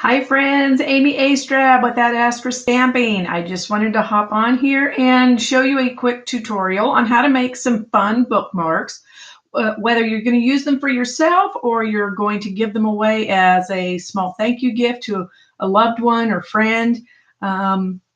Hi friends, Amy Astra with that Astra stamping. I just wanted to hop on here and show you a quick tutorial on how to make some fun bookmarks. Whether you're going to use them for yourself or you're going to give them away as a small thank you gift to a loved one or friend,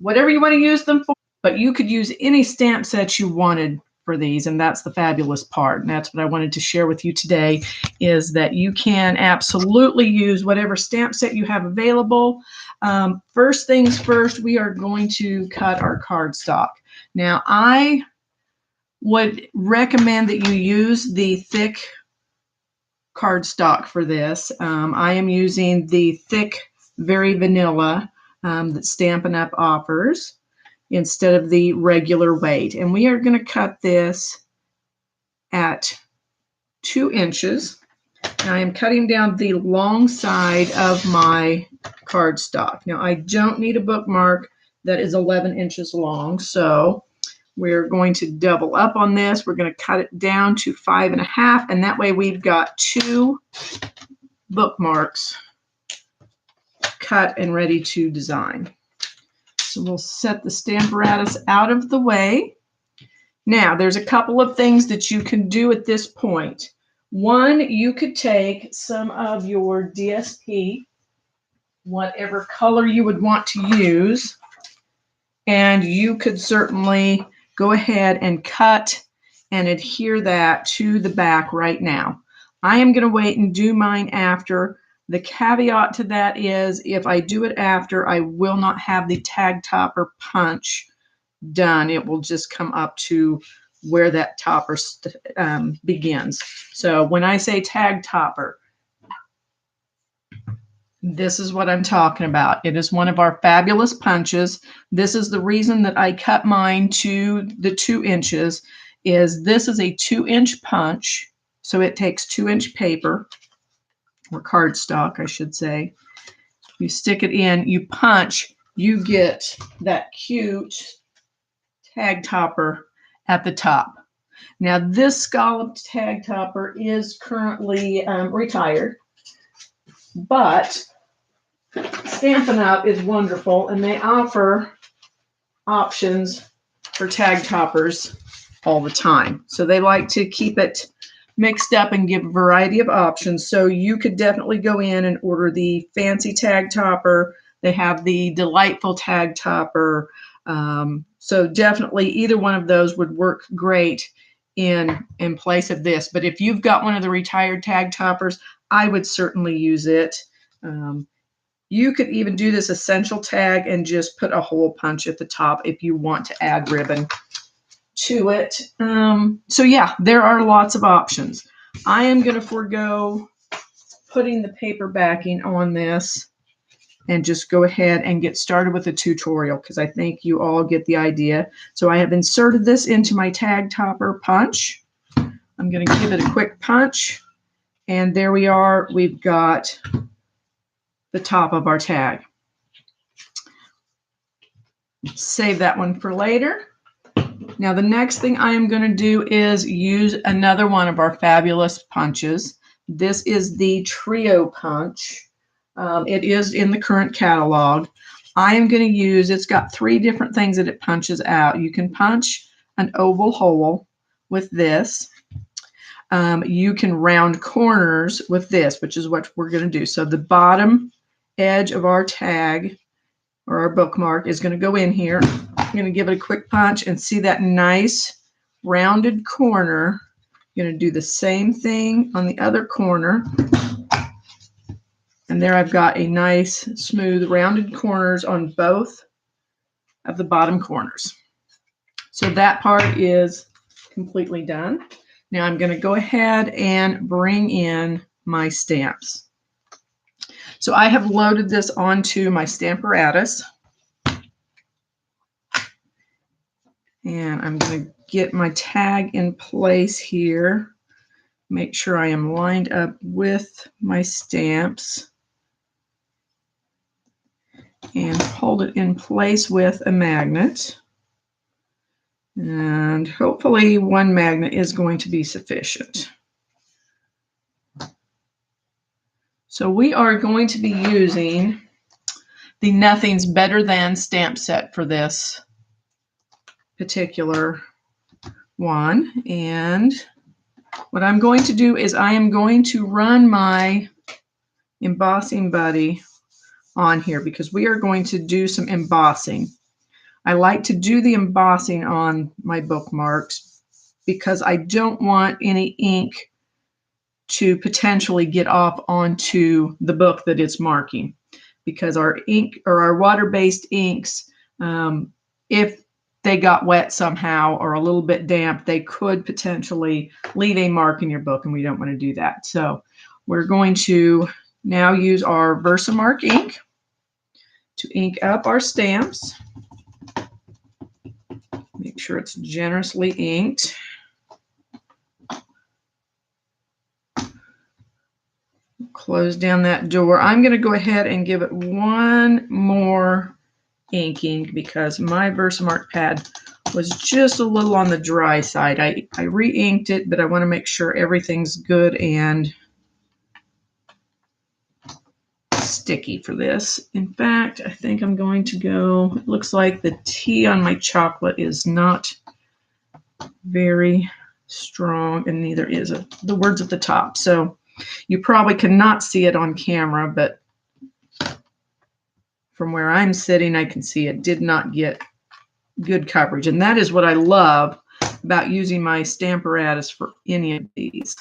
whatever you want to use them for. But you could use any stamp set you wanted for these, and that's the fabulous part. And that's what I wanted to share with you today, is that you can absolutely use whatever stamp set you have available. First things first, we are going to cut our cardstock. Now, I would recommend that you use the thick cardstock for this. I am using the thick, very vanilla that Stampin' Up! Offers instead of the regular weight. And we are going to cut this at 2 inches. I am cutting down the long side of my cardstock. Now, I don't need a bookmark that is 11 inches long, so we're going to double up on this. We're going to cut it down to 5.5, and that way we've got 2 bookmarks cut and ready to design. So we'll set the Stamparatus out of the way. Now, there's a couple of things that you can do at this point. One, you could take some of your DSP, whatever color you would want to use, and you could certainly go ahead and cut and adhere that to the back right now. I am going to wait and do mine after. The caveat to that is if I do it after, I will not have the tag topper punch done. It will just come up to where that topper begins. So when I say tag topper, this is what I'm talking about. It is one of our fabulous punches. This is the reason that I cut mine to the 2 inches, is this is a 2-inch punch. So it takes 2-inch paper, or cardstock, I should say. You stick it in, you punch, you get that cute tag topper at the top. Now, this scalloped tag topper is currently retired, but Stampin' Up! Is wonderful, and they offer options for tag toppers all the time. So they like to keep it mixed up and give a variety of options. So you could definitely go in and order the fancy tag topper. They have the delightful tag topper. So definitely either one of those would work great in place of this. But if you've got one of the retired tag toppers, I would certainly use it. You could even do this essential tag and just put a hole punch at the top if you want to add ribbon to it. So yeah, there are lots of options. I am going to forego putting the paper backing on this and just go ahead and get started with the tutorial, because I think you all get the idea. So I have inserted this into my tag topper punch. I'm going to give it a quick punch, and there we are. We've got the top of our tag. Save that one for later. Now, the next thing I am going to do is use another one of our fabulous punches. This is the Trio punch. It is in the current catalog. I am going to use, it's got 3 different things that it punches out. You can punch an oval hole with this. You can round corners with this, which is what we're going to do. So the bottom edge of our tag or our bookmark is going to go in here. I'm going to give it a quick punch and see that nice rounded corner. I'm going to do the same thing on the other corner. And there I've got a nice, smooth, rounded corners on both of the bottom corners. So that part is completely done. Now I'm going to go ahead and bring in my stamps. So I have loaded this onto my Stamparatus. And I'm going to get my tag in place here. Make sure I am lined up with my stamps. And hold it in place with a magnet. And hopefully one magnet is going to be sufficient. So we are going to be using the Nothing's Better Than stamp set for this particular one. And what I'm going to do is I am going to run my embossing buddy on here because we are going to do some embossing. I like to do the embossing on my bookmarks because I don't want any ink to potentially get off onto the book that it's marking, because our ink or our water-based inks, if they got wet somehow or a little bit damp, they could potentially leave a mark in your book, and we don't want to do that. So we're going to now use our Versamark ink to ink up our stamps. Make sure it's generously inked. Close down that door. I'm going to go ahead and give it one more inking because my Versamark pad was just a little on the dry side. I re-inked it, but I want to make sure everything's good and sticky for this. In fact, I think I'm going to go, it looks like the T on my chocolate is not very strong, and neither is the words at the top. So you probably cannot see it on camera, but from where I'm sitting, I can see it did not get good coverage. And that is what I love about using my Stamparatus for any of these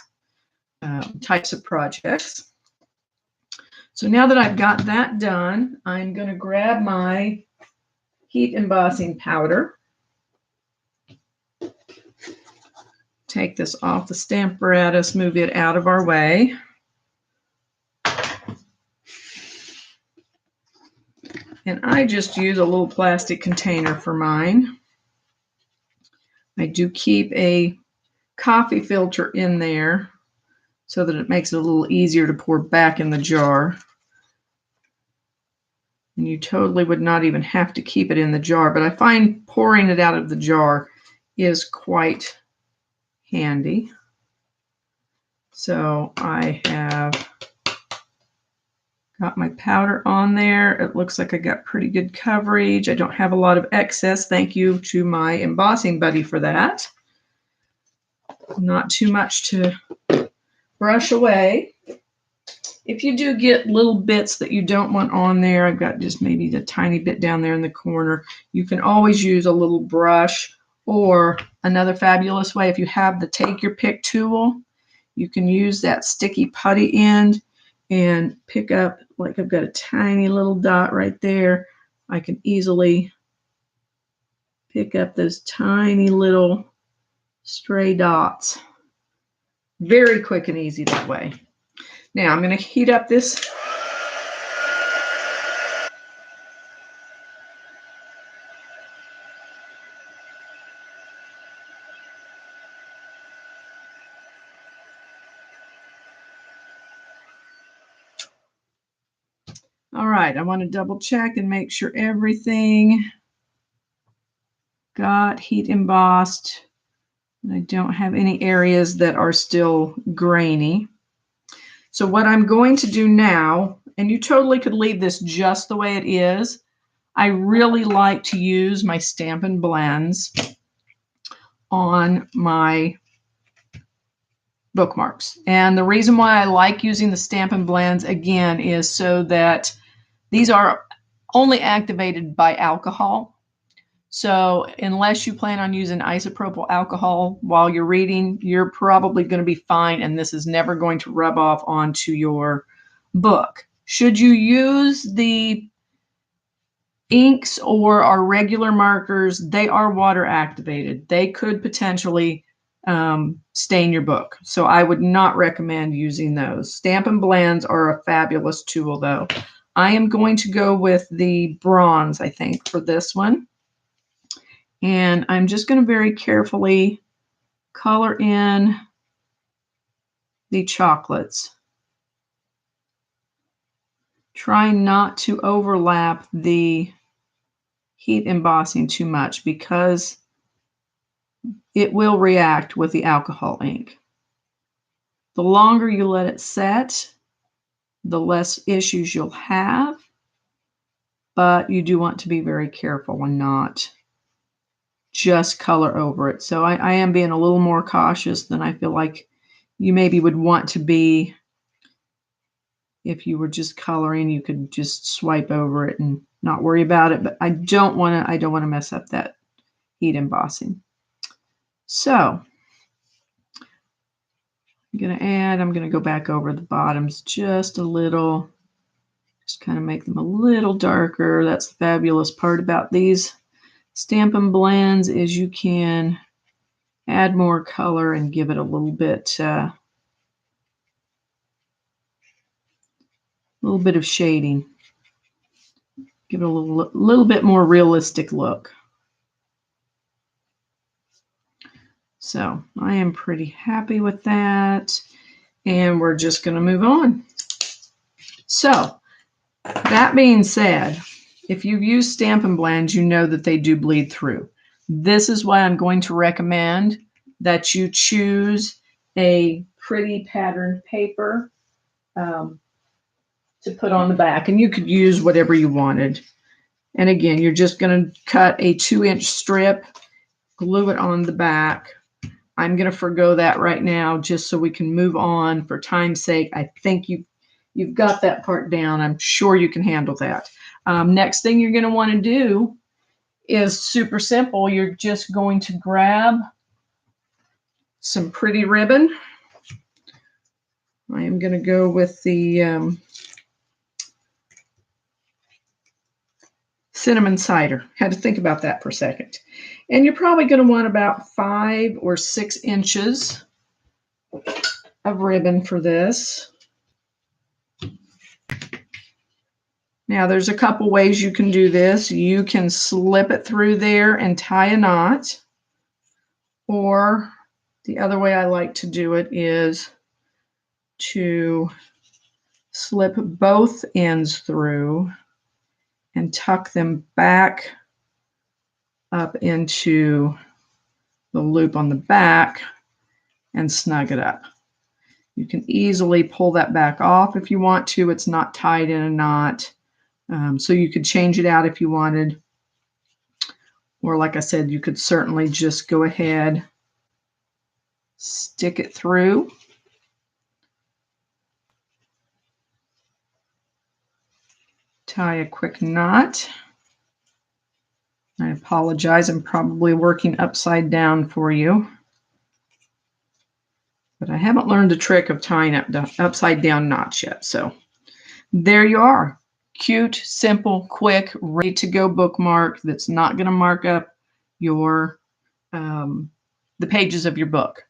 types of projects. So now that I've got that done, I'm going to grab my heat embossing powder. Take this off the Stamparatus, move it out of our way. And I just use a little plastic container for mine. I do keep a coffee filter in there so that it makes it a little easier to pour back in the jar. And you totally would not even have to keep it in the jar, but I find pouring it out of the jar is quite handy. So I have got my powder on there. It looks like I got pretty good coverage. I don't have a lot of excess. Thank you to my embossing buddy for that. Not too much to brush away. If you do get little bits that you don't want on there, I've got just maybe the tiny bit down there in the corner, you can always use a little brush, or another fabulous way, if you have the Take Your Pick tool, you can use that sticky putty end and pick up, like I've got a tiny little dot right there. I can easily pick up those tiny little stray dots. Very quick and easy that way. Now I'm going to heat up this. All right, I want to double check and make sure everything got heat embossed. I don't have any areas that are still grainy. So what I'm going to do now, and you totally could leave this just the way it is, I really like to use my Stampin' Blends on my bookmarks. And the reason why I like using the Stampin' Blends, again, is so that these are only activated by alcohol. So unless you plan on using isopropyl alcohol while you're reading, you're probably going to be fine, and this is never going to rub off onto your book. Should you use the inks or our regular markers, they are water activated. They could potentially stain your book. So I would not recommend using those. Stampin' Blends are a fabulous tool, though. I am going to go with the bronze, I think, for this one. And I'm just going to very carefully color in the chocolates. Try not to overlap the heat embossing too much because it will react with the alcohol ink. The longer you let it set, the less issues you'll have. but you do want to be very careful and not just color over it. So I am being a little more cautious than I feel like you maybe would want to be. If you were just coloring, you could just swipe over it and not worry about it. But I don't want to mess up that heat embossing. So I'm going to go back over the bottoms just a little, just kind of make them a little darker. That's the fabulous part about these Stampin' Blends is you can add more color and give it a little bit of shading. Give it a little bit more realistic look. So I am pretty happy with that. And we're just going to move on. So that being said, if you've used Stampin' Blends, you know that they do bleed through. This is why I'm going to recommend that you choose a pretty patterned paper to put on the back. And you could use whatever you wanted. And again, you're just going to cut a 2-inch strip, glue it on the back. I'm going to forgo that right now just so we can move on for time's sake. I think you've got that part down. I'm sure you can handle that. Next thing you're going to want to do is super simple. You're just going to grab some pretty ribbon. I am going to go with the cinnamon cider. Had to think about that for a second. And you're probably going to want about 5 or 6 inches of ribbon for this. Now there's a couple ways you can do this. You can slip it through there and tie a knot. Or the other way I like to do it is to slip both ends through and tuck them back up into the loop on the back and snug it up. You can easily pull that back off if you want to. It's not tied in a knot. So you could change it out if you wanted. Or like I said, you could certainly just go ahead, stick it through. Tie a quick knot. I apologize, I'm probably working upside down for you. But I haven't learned the trick of tying up the upside down knots yet. So there you are. Cute, simple, quick, ready to go bookmark that's not going to mark up your the pages of your book.